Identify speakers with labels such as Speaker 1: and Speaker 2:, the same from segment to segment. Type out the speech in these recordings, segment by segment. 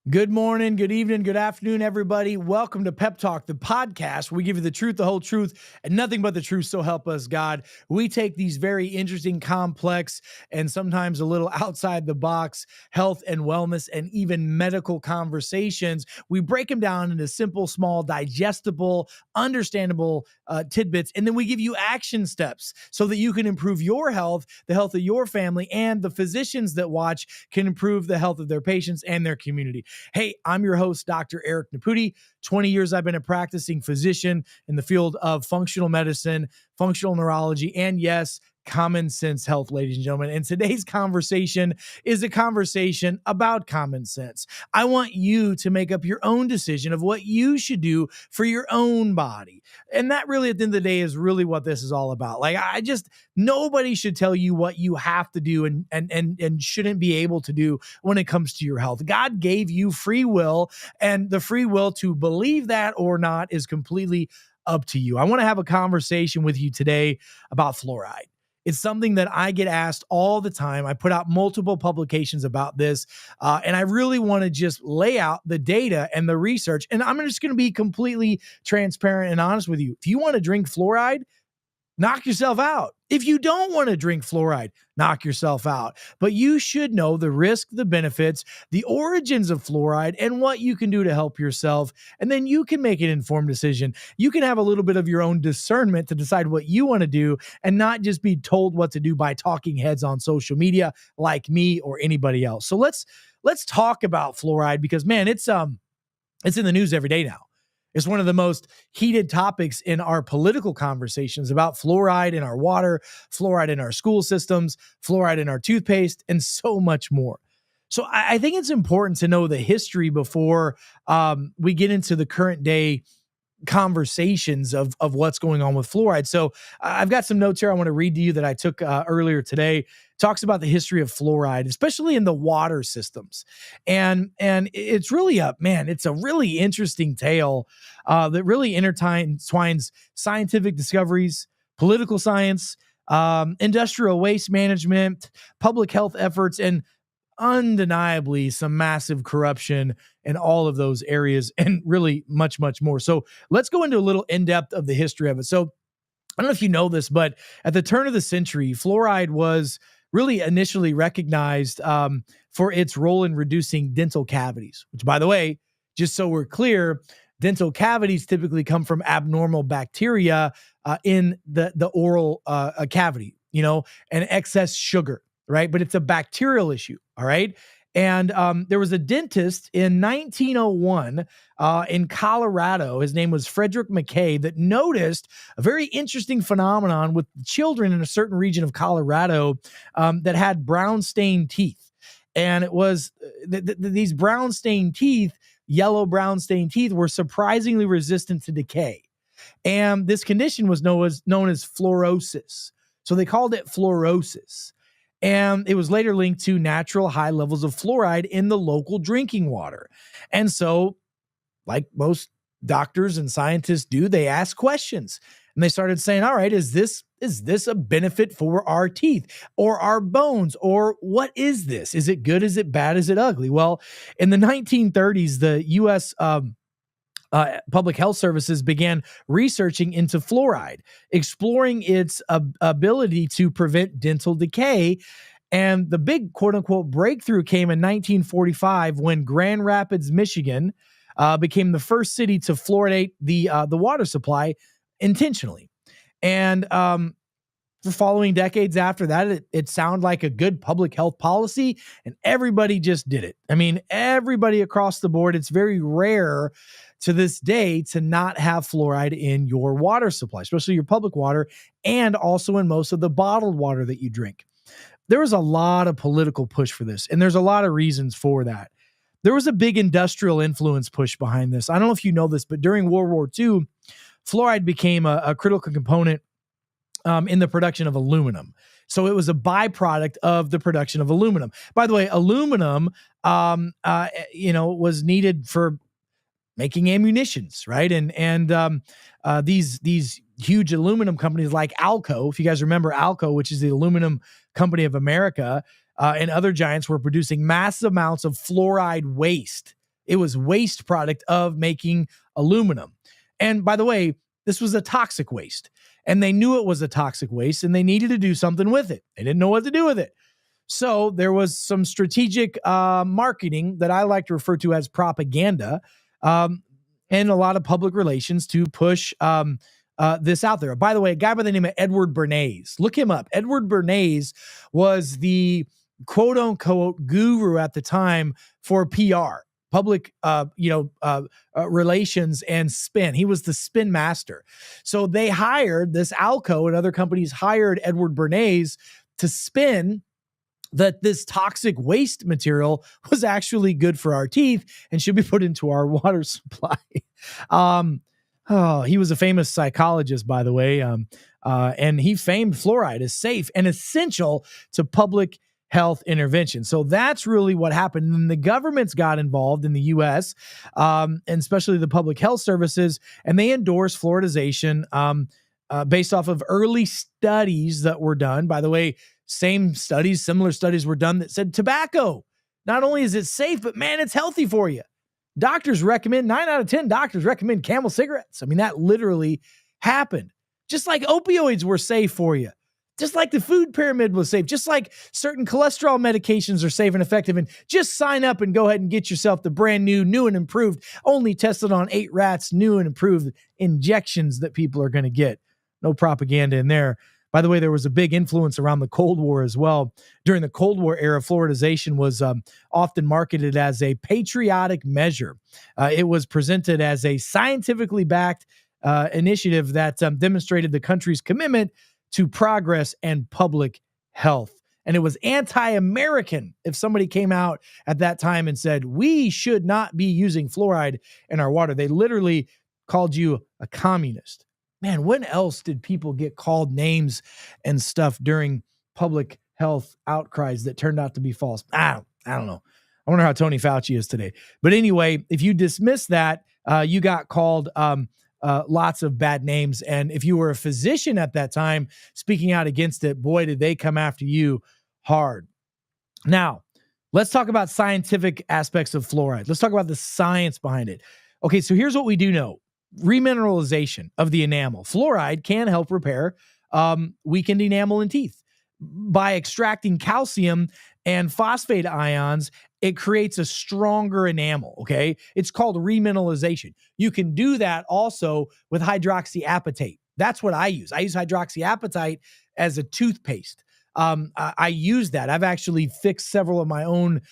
Speaker 1: Good morning, good evening, good afternoon, everybody. Welcome to Pep Talk, the podcast where we give you the truth, the whole truth, and nothing but the truth, so help us God. We take these very interesting, complex, and sometimes a little outside the box health and wellness and even medical conversations. We break them down into simple, small, digestible, understandable tidbits, and then we give you action steps so that you can improve your health, the health of your family, and the physicians that watch can improve the health of their patients and their community. Hey, I'm your host, Dr. Eric Naputi. 20 years I've been a practicing physician in the field of functional medicine, functional neurology, and yes, common sense health, ladies and gentlemen. And today's conversation is a conversation about common sense. I want you to make up your own decision of what you should do for your own body. And that really, at the end of the day, is really what this is all about. Nobody should tell you what you have to do and shouldn't be able to do when it comes to your health. God gave you free will, and the free will to believe that or not is completely up to you. I want to have a conversation with you today about fluoride. It's something that I get asked all the time. I put out multiple publications about this, and I really want to just lay out the data and the research. And I'm just going to be completely transparent and honest with you. If you want to drink fluoride, knock yourself out. If you don't want to drink fluoride, knock yourself out. But you should know the risk, the benefits, the origins of fluoride, and what you can do to help yourself. And then you can make an informed decision. You can have a little bit of your own discernment to decide what you want to do and not just be told what to do by talking heads on social media like me or anybody else. So let's talk about fluoride because, man, it's in the news every day now. It's one of the most heated topics in our political conversations about fluoride in our water, fluoride in our school systems, fluoride in our toothpaste, and so much more. So I think it's important to know the history before we get into the current day conversations of what's going on with fluoride. So I've got some notes here I want to read to you that I took earlier today. It talks about the history of fluoride, especially in the water systems. And it's really it's a really interesting tale that really intertwines scientific discoveries, political science, industrial waste management, public health efforts, and undeniably some massive corruption in all of those areas and really much, much more. So let's go into a little in-depth of the history of it. So I don't know if you know this, but at the turn of the century, fluoride was really initially recognized for its role in reducing dental cavities, which, by the way, just so we're clear, dental cavities typically come from abnormal bacteria in the oral cavity, and excess sugar, right? But it's a bacterial issue, all right? And there was a dentist in 1901 in Colorado. His name was Frederick McKay, that noticed a very interesting phenomenon with children in a certain region of Colorado that had brown stained teeth. And it was these brown stained teeth, yellow brown stained teeth, were surprisingly resistant to decay. And this condition was known as fluorosis. So they called it fluorosis. And it was later linked to natural high levels of fluoride in the local drinking water. And so, like most doctors and scientists do, they ask questions. And they started saying, all right, is this a benefit for our teeth or our bones? Or what is this? Is it good? Is it bad? Is it ugly? Well, in the 1930s, the U.S. Public Health Services began researching into fluoride, exploring its ability to prevent dental decay. And the big quote unquote breakthrough came in 1945 when Grand Rapids, Michigan became the first city to fluoridate the water supply intentionally. And the following decades after that, it sounded like a good public health policy, and everybody just did it. I mean, everybody across the board. It's very rare to this day to not have fluoride in your water supply, especially your public water, and also in most of the bottled water that you drink. There was a lot of political push for this, and there's a lot of reasons for that. There was a big industrial influence push behind this. I don't know if you know this, but during World War II, fluoride became a critical component in the production of aluminum. So it was a byproduct of the production of aluminum. By the way, aluminum, was needed for making ammunitions, right? And these huge aluminum companies like Alco, if you guys remember Alco, which is the aluminum company of America, and other giants were producing massive amounts of fluoride waste, It was waste product of making aluminum. And by the way, this was a toxic waste. And they knew it was a toxic waste and they needed to do something with it. They didn't know what to do with it. So there was some strategic marketing that I like to refer to as propaganda, and a lot of public relations to push this out there. By the way, a guy by the name of Edward Bernays, look him up. Edward Bernays was the quote unquote guru at the time for PR, public, relations and spin. He was the spin master. So they hired this Alco and other companies hired Edward Bernays to spin that this toxic waste material was actually good for our teeth and should be put into our water supply. He was a famous psychologist, by the way, and he famed fluoride as safe and essential to public health intervention. So that's really what happened. And the governments got involved in the U.S., and especially the public health services, and they endorsed fluoridization based off of early studies that were done. By the way, similar studies were done that said tobacco, not only is it safe, but man, it's healthy for you. Doctors recommend, 9 out of 10 doctors recommend Camel cigarettes. I mean, that literally happened. Just like opioids were safe for you. Just like the food pyramid was safe. Just like certain cholesterol medications are safe and effective. And just sign up and go ahead and get yourself the brand new and improved, only tested on 8 rats, new and improved injections that people are going to get. No propaganda in there. By the way, there was a big influence around the Cold War as well. During the Cold War era, fluoridization was often marketed as a patriotic measure. It was presented as a scientifically backed initiative that demonstrated the country's commitment to progress and public health. And it was anti-American if somebody came out at that time and said, we should not be using fluoride in our water. They literally called you a communist. Man, when else did people get called names and stuff during public health outcries that turned out to be false? I don't know. I wonder how Tony Fauci is today. But anyway, if you dismiss that, you got called lots of bad names. And if you were a physician at that time speaking out against it, boy, did they come after you hard. Now, let's talk about scientific aspects of fluoride. Let's talk about the science behind it. Okay, so here's what we do know. Remineralization of the enamel. Fluoride can help repair weakened enamel in teeth. By extracting calcium and phosphate ions, it creates a stronger enamel, okay? It's called remineralization. You can do that also with hydroxyapatite. That's what I use. I use hydroxyapatite as a toothpaste. I use that. I've actually fixed several of my own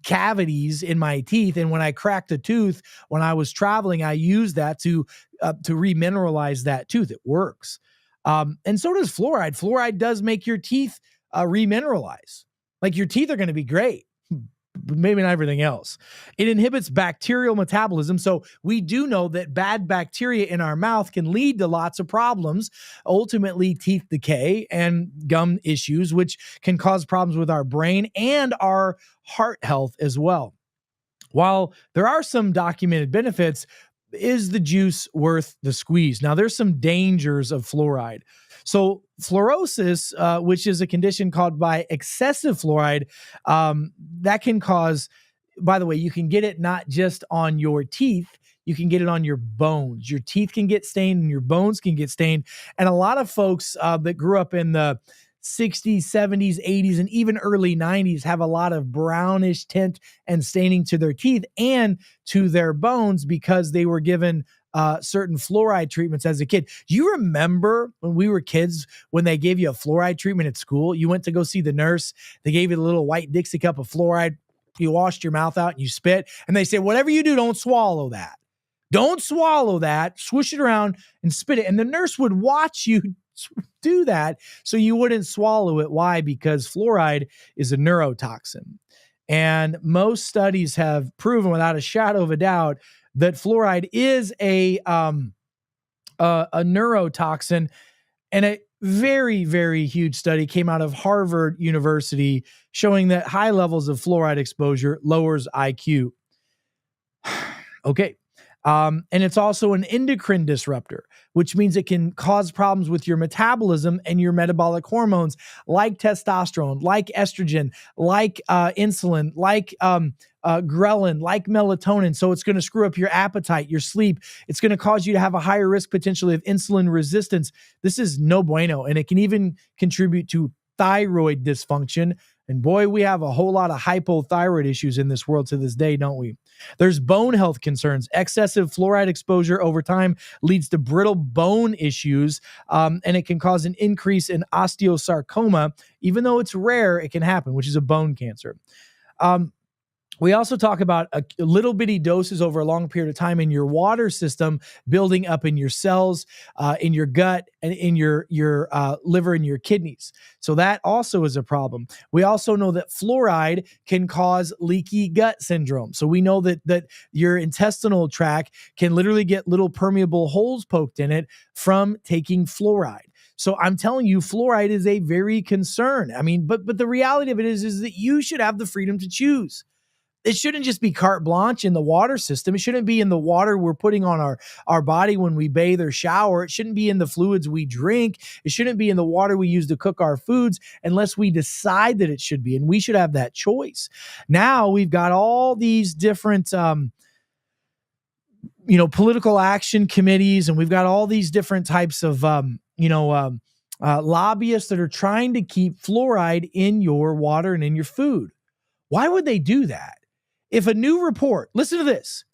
Speaker 1: cavities in my teeth. And when I cracked a tooth, when I was traveling, I used that to remineralize that tooth. It works. And so does fluoride. Fluoride does make your teeth remineralize. Like your teeth are going to be great, but maybe not everything else. It inhibits bacterial metabolism. So we do know that bad bacteria in our mouth can lead to lots of problems, ultimately teeth decay and gum issues, which can cause problems with our brain and our heart health as well. While there are some documented benefits, is the juice worth the squeeze? Now, there's some dangers of fluoride. So fluorosis, which is a condition caused by excessive fluoride, that can cause, by the way, you can get it not just on your teeth, you can get it on your bones. Your teeth can get stained and your bones can get stained. And a lot of folks that grew up in the 60s, 70s, 80s, and even early 90s have a lot of brownish tint and staining to their teeth and to their bones because they were given certain fluoride treatments as a kid. Do you remember when we were kids, when they gave you a fluoride treatment at school? You went to go see the nurse. They gave you the little white Dixie cup of fluoride. You washed your mouth out and you spit. And they said, whatever you do, don't swallow that. Don't swallow that. Swoosh it around and spit it. And the nurse would watch you do that so you wouldn't swallow it. Why? Because fluoride is a neurotoxin. And most studies have proven without a shadow of a doubt that fluoride is a neurotoxin. And a very, very huge study came out of Harvard University showing that high levels of fluoride exposure lowers IQ. Okay. And it's also an endocrine disruptor, which means it can cause problems with your metabolism and your metabolic hormones like testosterone, like estrogen, like insulin, like ghrelin, like melatonin. So it's going to screw up your appetite, your sleep. It's going to cause you to have a higher risk potentially of insulin resistance. This is no bueno. And it can even contribute to thyroid dysfunction. And boy, we have a whole lot of hypothyroid issues in this world to this day, don't we? There's bone health concerns. Excessive fluoride exposure over time leads to brittle bone issues, and it can cause an increase in osteosarcoma. Even though it's rare, it can happen, which is a bone cancer. We also talk about a little bitty doses over a long period of time in your water system, building up in your cells, in your gut, and in your liver and your kidneys. So that also is a problem. We also know that fluoride can cause leaky gut syndrome. So we know that your intestinal tract can literally get little permeable holes poked in it from taking fluoride. So I'm telling you, fluoride is a very concern. I mean, but the reality of it is that you should have the freedom to choose. It shouldn't just be carte blanche in the water system. It shouldn't be in the water we're putting on our body when we bathe or shower. It shouldn't be in the fluids we drink. It shouldn't be in the water we use to cook our foods unless we decide that it should be. And we should have that choice. Now we've got all these different, political action committees, and we've got all these different types of, lobbyists that are trying to keep fluoride in your water and in your food. Why would they do that? If a new report, listen to this,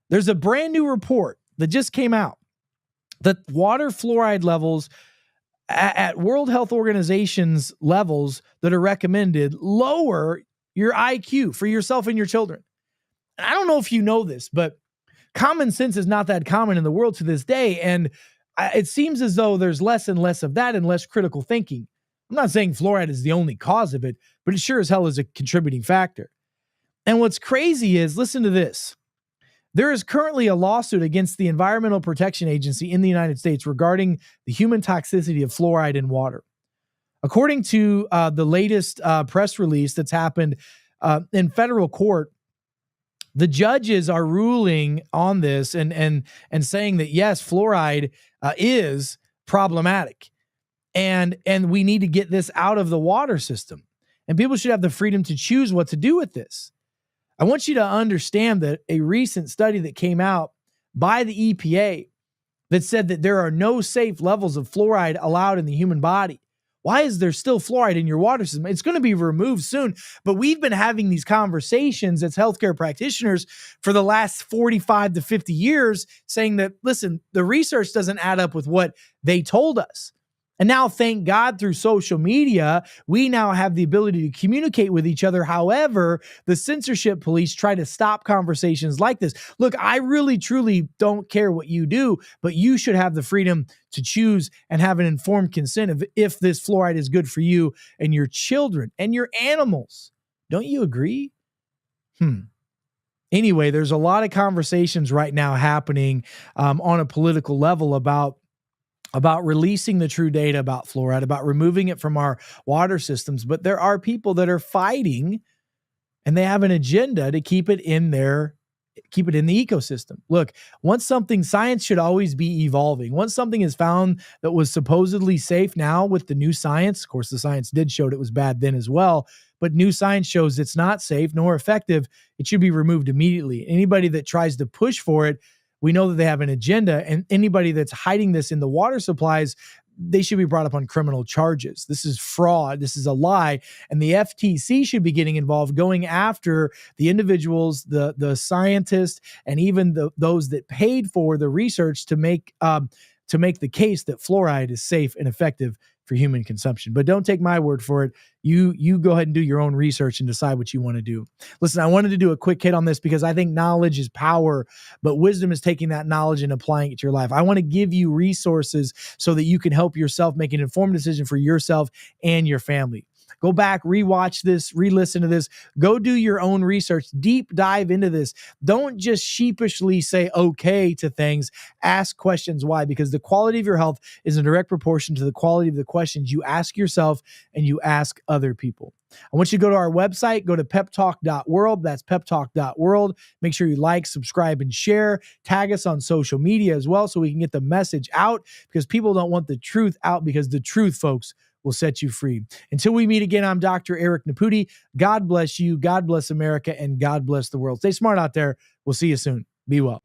Speaker 1: there's a brand new report that just came out that water fluoride levels at World Health Organization's levels that are recommended lower your IQ for yourself and your children. And I don't know if you know this, but common sense is not that common in the world to this day. And it seems as though there's less and less of that and less critical thinking. I'm not saying fluoride is the only cause of it, but it sure as hell is a contributing factor. And what's crazy is, listen to this. There is currently a lawsuit against the Environmental Protection Agency in the United States regarding the human toxicity of fluoride in water. According to the latest press release that's happened in federal court, the judges are ruling on this and saying that, yes, fluoride is problematic. And we need to get this out of the water system. And people should have the freedom to choose what to do with this. I want you to understand that a recent study that came out by the EPA that said that there are no safe levels of fluoride allowed in the human body. Why is there still fluoride in your water system? It's going to be removed soon. But we've been having these conversations as healthcare practitioners for the last 45 to 50 years saying that, listen, the research doesn't add up with what they told us. And now, thank God, through social media, we now have the ability to communicate with each other. However, the censorship police try to stop conversations like this. Look, I really, truly don't care what you do, but you should have the freedom to choose and have an informed consent if this fluoride is good for you and your children and your animals. Don't you agree? Anyway, there's a lot of conversations right now happening on a political level about releasing the true data about fluoride, about removing it from our water systems. But there are people that are fighting and they have an agenda to keep it in the ecosystem. Look, science should always be evolving. Once something is found that was supposedly safe now with the new science, of course, the science did show it was bad then as well, but new science shows it's not safe nor effective. It should be removed immediately. Anybody that tries to push for it, we know that they have an agenda, and anybody that's hiding this in the water supplies, they should be brought up on criminal charges. This is fraud. This is a lie. And the FTC should be getting involved, going after the individuals, the scientists, and even those that paid for the research to make the case that fluoride is safe and effective for human consumption. But don't take my word for it. You go ahead and do your own research and decide what you want to do. Listen, I wanted to do a quick hit on this because I think knowledge is power, but wisdom is taking that knowledge and applying it to your life. I want to give you resources so that you can help yourself make an informed decision for yourself and your family. Go back, rewatch this, re-listen to this. Go do your own research. Deep dive into this. Don't just sheepishly say okay to things. Ask questions. Why? Because the quality of your health is in direct proportion to the quality of the questions you ask yourself and you ask other people. I want you to go to our website, go to peptalk.world. That's peptalk.world. Make sure you like, subscribe, and share. Tag us on social media as well so we can get the message out, because people don't want the truth out, because the truth, folks, will set you free. Until we meet again, I'm Dr. Eric Naputi. God bless you, God bless America, and God bless the world. Stay smart out there. We'll see you soon. Be well.